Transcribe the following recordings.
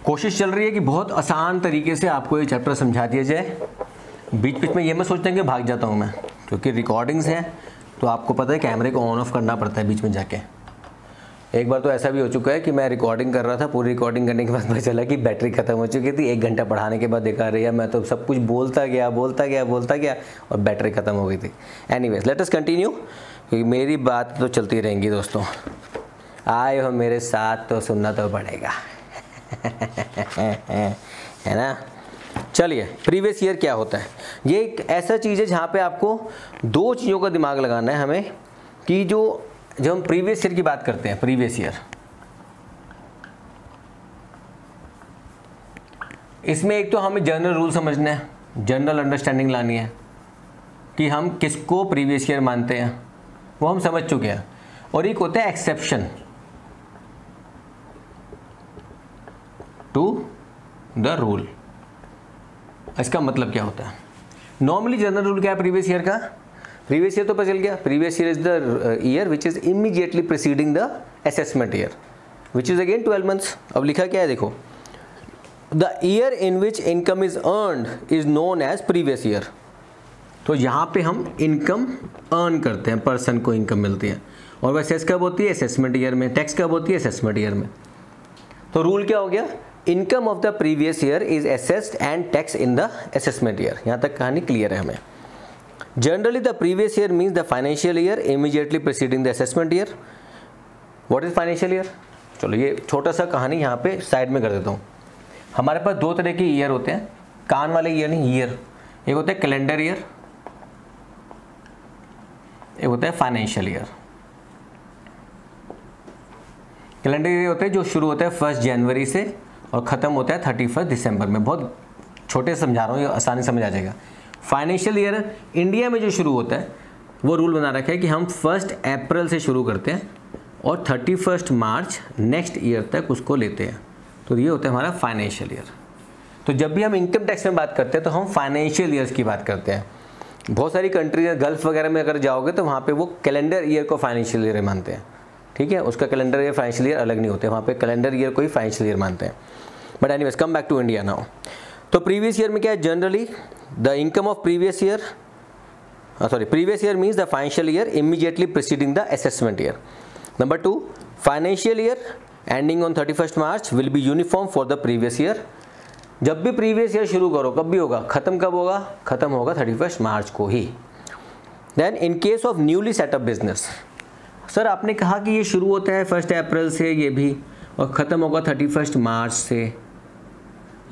कोशिश चल रही है कि बहुत आसान तरीके से आपको ये चैप्टर समझा दिया जाए। बीच बीच में ये मैं सोचता हूँ कि भाग जाता हूँ मैं, क्योंकि रिकॉर्डिंग्स हैं तो आपको पता है कैमरे को ऑन ऑफ करना पड़ता है बीच में जाके। एक बार तो ऐसा भी हो चुका है कि मैं रिकॉर्डिंग कर रहा था, पूरी रिकॉर्डिंग करने के बाद पता चला कि बैटरी खत्म हो चुकी थी। 1 घंटा पढ़ाने के बाद देखा रही है मैं तो सब कुछ बोलता गया और बैटरी खत्म हो गई थी। एनीवेज लेट अस कंटिन्यू, क्योंकि मेरी बात तो चलती रहेंगी दोस्तों। आए हो मेरे साथ तो सुनना तो पड़ेगा है ना। चलिए, प्रीवियस ईयर क्या होता है? ये एक ऐसा चीज़ है जहाँ पे आपको 2 चीज़ों का दिमाग लगाना है हमें, कि जब हम प्रीवियस ईयर की बात करते हैं, प्रीवियस ईयर, इसमें एक तो हमें जनरल रूल समझना है, जनरल अंडरस्टैंडिंग लानी है कि हम किसको प्रीवियस ईयर मानते हैं, वो हम समझ चुके हैं। और एक होता है एक्सेप्शन टू द रूल। इसका मतलब क्या होता है? नॉर्मली जनरल रूल क्या है प्रीवियस ईयर का? प्रीवियस ईयर तो पता चल गया, previous year is the year which is immediately preceding the assessment year, which is again 12 months. अब लिखा क्या है देखो, the year in which income is earned is known as previous year. तो यहाँ पे हम इनकम अर्न करते हैं, पर्सन को इनकम मिलती है। और वह असेस कब होती है? असेसमेंट ईयर में। टैक्स कब होती है? असेसमेंट ईयर में। तो रूल क्या हो गया? Income of the previous year is assessed and tax in the assessment year. यहाँ तक कहानी क्लियर है हमें। Generally the previous year means the financial year immediately preceding the assessment year. What is financial year? चलो ये छोटा सा कहानी यहाँ पे साइड में कर देता हूँ। हमारे पास 2 तरह के ईयर होते हैं, कान वाले ईयर नहीं, ईयर। एक होता है कैलेंडर ईयर, एक होता है फाइनेंशियल ईयर। कैलेंडर ईयर होते हैं जो शुरू होता है 1 जनवरी से और ख़त्म होता है 31 दिसंबर में। बहुत छोटे समझा रहा हूँ, ये आसानी समझ आ जाएगा। फाइनेंशियल ईयर इंडिया में जो शुरू होता है, वो रूल बना रखा है कि हम 1 अप्रैल से शुरू करते हैं और 31 मार्च नेक्स्ट ईयर तक उसको लेते हैं। तो ये होता है हमारा फाइनेंशियल ईयर। तो जब भी हम इनकम टैक्स में बात करते हैं तो हम फाइनेंशियल ईयर्स की बात करते हैं। बहुत सारी कंट्रीज, गल्फ वगैरह में अगर जाओगे तो वहाँ पे वो कैलेंडर ईयर को फाइनेंशियल ईयर मानते हैं। ठीक है, उसका कैलेंडर ईयर फाइनेंशियल ईयर अलग नहीं होते, वहाँ पे कैलेंडर ईयर को ही फाइनेंशियल ईयर मानते हैं। But anyways come back to India now. तो प्रीवियस ईयर में क्या है? Generally the income of previous year, previous year means the financial year immediately preceding the assessment year. Number 2, financial year ending on 31 March will be uniform for the previous year. जब भी previous year शुरू करो, कब भी होगा, खत्म कब होगा? खत्म होगा 31 मार्च को ही। Then in case of newly set up business, sir आपने कहा कि ये शुरू होता है 1 अप्रैल से ये भी, और ख़त्म होगा 31 मार्च से,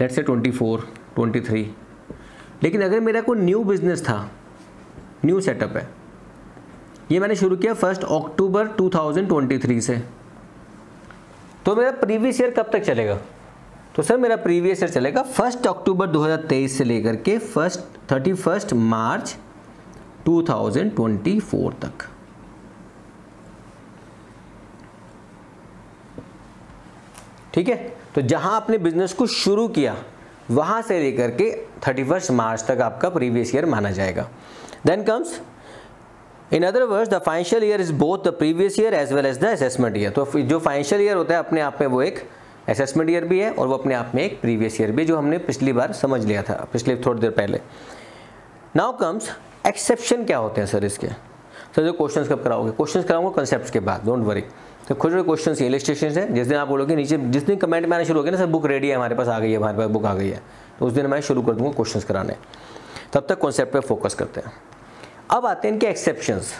लेट्स से 24, 23। लेकिन अगर मेरा कोई न्यू बिजनेस था, न्यू सेटअप है, ये मैंने शुरू किया 1 अक्टूबर 2023 से, तो मेरा प्रीवियस ईयर कब तक चलेगा? तो सर मेरा प्रीवियस ईयर चलेगा 1 अक्टूबर 2023 से लेकर के 31 मार्च 2024 तक। ठीक है, तो जहां आपने बिजनेस को शुरू किया वहां से लेकर के 31 मार्च तक आपका प्रीवियस ईयर माना जाएगा। Then comes, in other words the financial year is both the previous year as well as the assessment year. तो जो फाइनेंशियल ईयर होता है अपने आप में वो एक असेसमेंट ईयर भी है और वो अपने आप में एक प्रीवियस ईयर भी, जो हमने पिछली बार समझ लिया था, पिछले थोड़ी देर पहले। नाउ कम्स एक्सेप्शन क्या होते हैं सर इसके? सर जो क्वेश्चंस कब कराओगे? क्वेश्चंस कराऊंगा कंसेप्ट्स के बाद, डोंट वरी। तो खुद क्वेश्चन इलस्ट्रेशन है, जिस दिन आप बोलोगे नीचे, जिस दिन कमेंट में आना शुरू हो गया ना, सर बुक रेडी है हमारे पास, आ गई है, हमारे पास बुक आ गई है, तो उस दिन मैं शुरू कर दूंगा क्वेश्चंस कराने। तब तक कॉन्सेप्ट पे फोकस करते हैं। अब आते हैं इनके एक्सेप्शंस।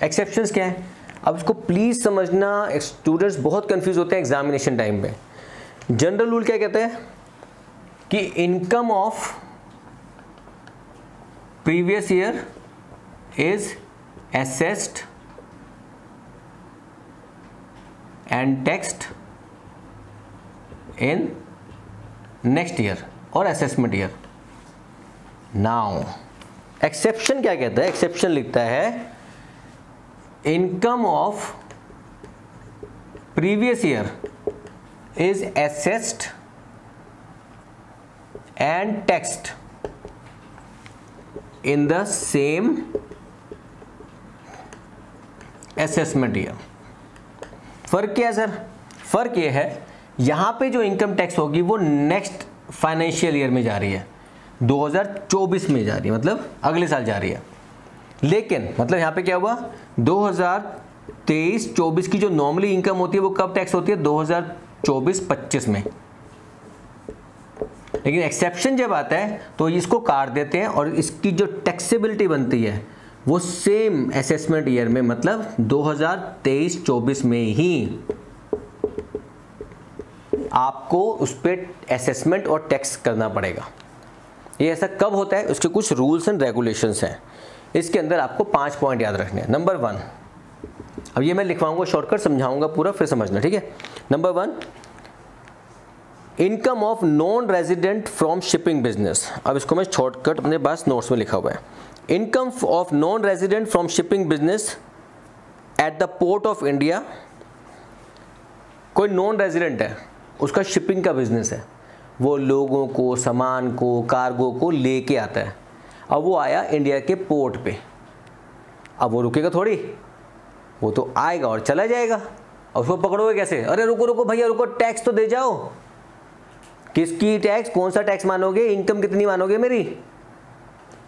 एक्सेप्शंस क्या है? अब इसको प्लीज़ समझना, स्टूडेंट्स बहुत कंफ्यूज होते हैं एग्जामिनेशन टाइम पे। जनरल रूल क्या कहते हैं कि income of previous year is assessed and taxed in next year or assessment year. Now exception क्या कहता है? एक्सेप्शन लिखता है income of previous year is assessed and taxed in the same assessment year. फर्क क्या है सर? फर्क ये है यहाँ पे जो इनकम टैक्स होगी वो नेक्स्ट फाइनेंशियल ईयर में जा रही है, 2024 में जा रही है, मतलब अगले साल जा रही है। लेकिन मतलब यहाँ पे क्या हुआ, 2023-24 की जो नॉर्मली इनकम होती है वो कब टैक्स होती है, 2024-25 में। लेकिन एक्सेप्शन जब आता है तो इसको काट देते हैं और इसकी जो टैक्सेबिलिटी बनती है वो सेम असेसमेंट ईयर में, मतलब 2023-24 में ही आपको उस पर असेसमेंट और टैक्स करना पड़ेगा। ये ऐसा कब होता है, उसके कुछ रूल्स एंड रेगुलेशंस हैं। इसके अंदर आपको 5 पॉइंट याद रखने हैं। नंबर 1, अब ये मैं लिखवाऊंगा शॉर्टकट, समझाऊंगा पूरा, फिर समझना, ठीक है। Number 1, income of non resident from shipping business. अब इसको मैं शॉर्टकट अपने पास नोट्स में लिखा हुआ है। Income of non resident from shipping business at the port of India. कोई नॉन रेजिडेंट है, उसका शिपिंग का बिजनेस है, वो लोगों को, सामान को, कार्गो को लेके आता है। अब वो आया इंडिया के पोर्ट पे, अब वो रुकेगा थोड़ी, वो तो आएगा और चला जाएगा। और उसको पकड़ोगे कैसे, अरे रुको रुको भैया रुको, टैक्स तो दे जाओ। किसकी टैक्स, कौन सा टैक्स मानोगे, इनकम कितनी मानोगे मेरी।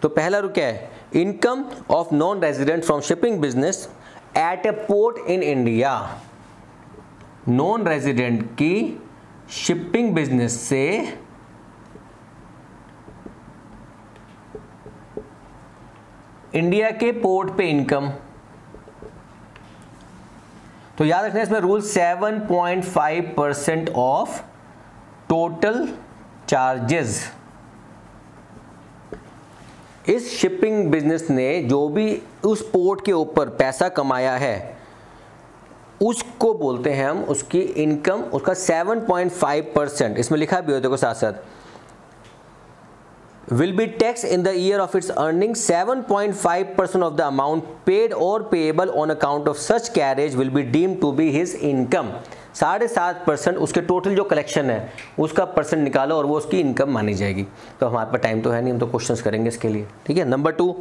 तो पहला रुक क्या है, income of non resident from shipping business at A port in India. Non resident की शिपिंग बिजनेस से इंडिया के पोर्ट पे इनकम। तो याद रखना इसमें रूल 7.5% ऑफ टोटल चार्जेस। इस शिपिंग बिजनेस ने जो भी उस पोर्ट के ऊपर पैसा कमाया है उसको बोलते हैं हम उसकी इनकम। उसका 7.5%, इसमें लिखा भी हो देखो साथ साथ, will be taxed in the year of its earnings. 7.5% of the amount paid or payable on account of such carriage will be deemed to be his income. 7.5% उसके टोटल जो कलेक्शन है उसका परसेंट निकालो और वो उसकी इनकम मानी जाएगी। तो हमारे पास टाइम तो है नहीं, हम तो क्वेश्चंस करेंगे इसके लिए, ठीक है। Number 2,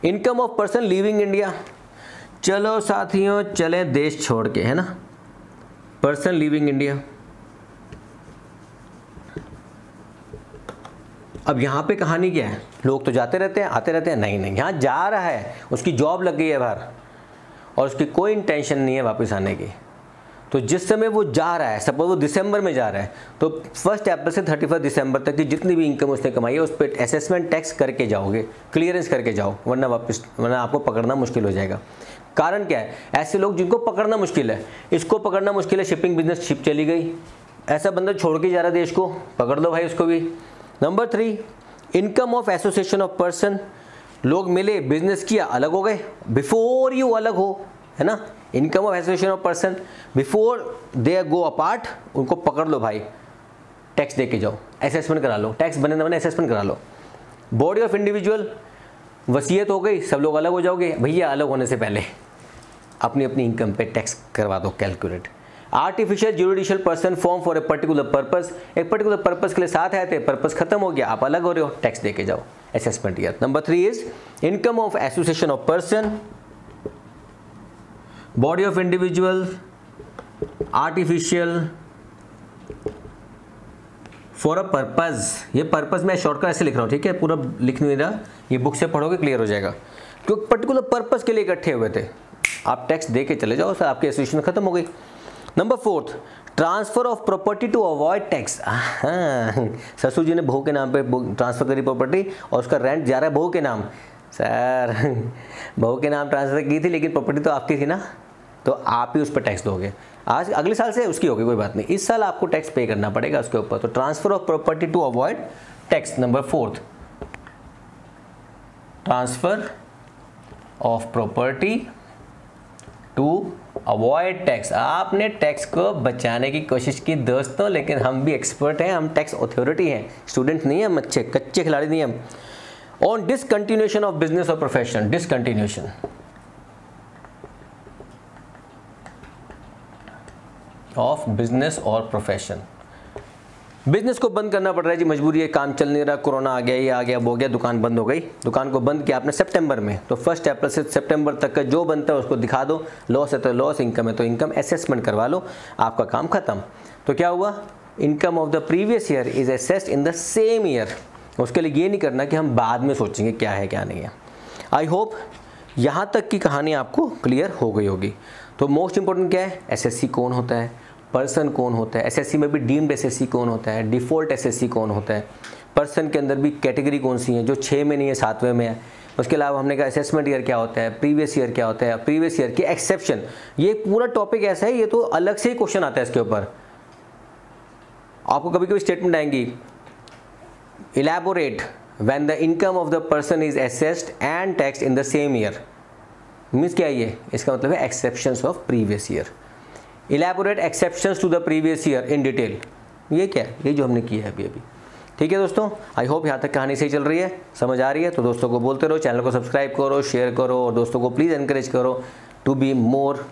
income of person living India. चलो साथियों चले देश छोड़ के, है ना, पर्सन लिविंग इंडिया। अब यहाँ पे कहानी क्या है, लोग तो जाते रहते हैं आते रहते हैं, नहीं नहीं, यहाँ जा रहा है, उसकी जॉब लग गई है बाहर और उसकी कोई इंटेंशन नहीं है वापस आने की। तो जिस समय वो जा रहा है, सपोज वो दिसंबर में जा रहा है, तो 1 अप्रैल से 31 दिसंबर तक की जितनी भी इनकम उसने कमाई है उस पर असेसमेंट टैक्स करके जाओगे, क्लियरेंस करके जाओ, वरना आपको पकड़ना मुश्किल हो जाएगा। कारण क्या है, ऐसे लोग जिनको पकड़ना मुश्किल है, इसको पकड़ना मुश्किल है, शिपिंग बिजनेस शिप चली गई, ऐसा बंदा छोड़ के जा रहा है देश को, पकड़ लो भाई उसको भी। Number 3, income of association of person. लोग मिले, बिजनेस किया, अलग हो गए, बिफोर यू अलग हो, है ना, income of association of person before they go apart, उनको पकड़ लो भाई, टैक्स दे के जाओ, असेसमेंट करा लो, टैक्स बने ना बने असेसमेंट करा लो। बॉडी ऑफ इंडिविजुअल, वसीयत हो गई, सब लोग अलग हो जाओगे, भैया अलग होने से पहले अपनी अपनी इनकम पे टैक्स करवा दो calculate. Artificial judicial person form for a particular purpose, एक पर्टिकुलर पर्पस के लिए साथ आए थे, पर्पस खत्म हो गया, आप अलग हो रहे हो, टैक्स दे के जाओ, assessment year. Number 3 is income of association of person, body of individual, artificial, for a purpose. ये पर्पज मैं शॉर्टकट ऐसे लिख रहा हूँ, ठीक है, पूरा लिख नहीं रहा, ये बुक से पढ़ोगे क्लियर हो जाएगा। क्योंकि पर्टिकुलर पर्पज के लिए इकट्ठे हुए थे, आप टैक्स दे के चले जाओ सर, आपकी एसोसिएशन खत्म हो गई। Number 4, transfer of property to avoid tax. ससुर जी ने बहू के नाम पे ट्रांसफर करी प्रॉपर्टी और उसका रेंट जा रहा है बहू के नाम। सर बहू के नाम ट्रांसफर की थी लेकिन प्रॉपर्टी तो आपकी थी ना, तो आप ही उस पर टैक्स दोगे। आज अगले साल से उसकी होगी, कोई बात नहीं, इस साल आपको टैक्स पे करना पड़ेगा उसके ऊपर। तो transfer of property to avoid tax. Number 4, transfer of property to avoid tax. आपने टैक्स को बचाने की कोशिश की दोस्तों, लेकिन हम भी एक्सपर्ट हैं, हम टैक्स अथॉरिटी हैं, स्टूडेंट नहीं हम, अच्छे कच्चे खिलाड़ी नहीं हम। ऑन डिसकंटिन्यूएशन ऑफ बिजनेस और प्रोफेशन, डिसकंटिन्यूएशन ऑफ बिजनेस और प्रोफेशन। बिजनेस को बंद करना पड़ रहा है जी, मजबूरी है, काम चल नहीं रहा, कोरोना आ गया, ये आ गया, वो हो गया, दुकान बंद हो गई। दुकान को बंद किया आपने सितंबर में, तो 1 अप्रैल से सितंबर तक का जो बनता है उसको दिखा दो, लॉस है तो लॉस, इनकम है तो इनकम, असेसमेंट करवा लो, आपका काम खत्म। तो क्या हुआ, income of the previous year is assessed in the same year. उसके लिए ये नहीं करना कि हम बाद में सोचेंगे क्या है क्या नहीं है। आई होप यहाँ तक की कहानी आपको क्लियर हो गई होगी। तो मोस्ट इंपॉर्टेंट क्या है, एसएससी कौन होता है, पर्सन कौन होता है, एसएससी में भी डीम्ड एसएससी कौन होता है, डिफ़ॉल्ट एसएससी कौन होता है, पर्सन के अंदर भी कैटेगरी कौन सी है, जो 6 में नहीं है 7वें में है। उसके अलावा हमने कहा असेसमेंट ईयर क्या होता है, प्रीवियस ईयर क्या होता है, प्रीवियस ईयर की एक्सेप्शन। ये पूरा टॉपिक ऐसा है, ये तो अलग से ही क्वेश्चन आता है इसके ऊपर। आपको कभी कभी स्टेटमेंट आएंगी, elaborate when the income of the person is assessed and taxed in the same year. Means क्या है ये, इसका मतलब है exceptions of previous year. Elaborate exceptions to the previous year in detail. ये क्या है, ये जो हमने किया है अभी। ठीक है दोस्तों, आई होप यहाँ तक कहानी सही चल रही है, समझ आ रही है। तो दोस्तों को बोलते रहो, चैनल को सब्सक्राइब करो, शेयर करो, और दोस्तों को प्लीज़ एनकरेज करो to be more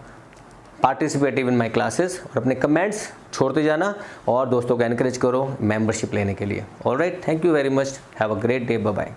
participative in my classes, और अपने कमेंट्स छोड़ते जाना, और दोस्तों को एनकरेज करो मेंबरशिप लेने के लिए। Alright, thank you very much, have a great day, bye bye.